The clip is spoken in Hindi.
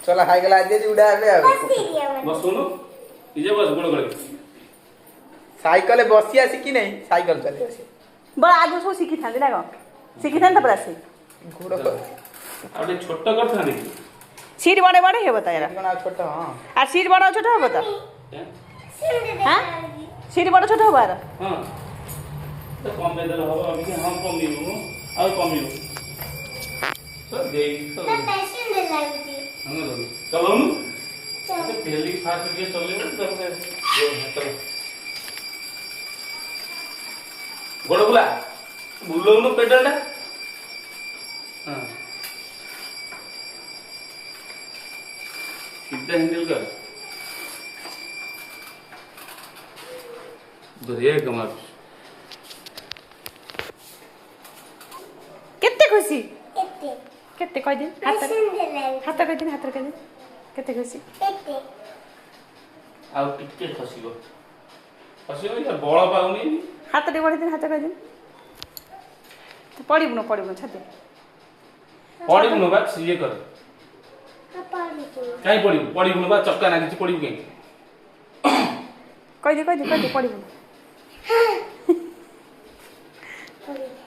चला हाय गला दे उड़ा बे बस सुनो इजे बस गुण गले साइकिल बसिया सिकी नहीं साइकिल चले आसी बड़ा आज सब शिखी था ना शिखी था तब आसे घोड़ा आटे छोटा कर था नहीं सीट बड़े बड़े है बता यार कोना छोटा हां और सीट बड़ा छोटा है बता हां सीट बड़ा छोटा है हां तो कम दे दल हो अभी हम कम दियो और कम दियो तो देख तो पैशन दे लागती हां चलो नु चल पहली फास्ट के चले तब चलो गोड़ बुला बुलो नु पेडल टा हां सीधा हैंडल कर बढ़िया कमाल कितने खुशी एते कितने कोई दिन हाथ पैशन दे लागती हाथ कोई दिन कितने खुशी एते ଆଉ ଟିକେ ଖସିବ ଖସିବ ବଳ ପାଉନି हाथ दे बड़े दिन हाथ कोई दिन तो पड़िबनु छाते ପଡ଼ିବୁନୁ ବା ସିଏ କର कपाली को କାଇଁ ପଡ଼ିବୁନୁ ବା ଚକା ନାଗିଛି ପଡ଼ିବୁ କାଇଁ कोई दे पड़िबनु पड़ी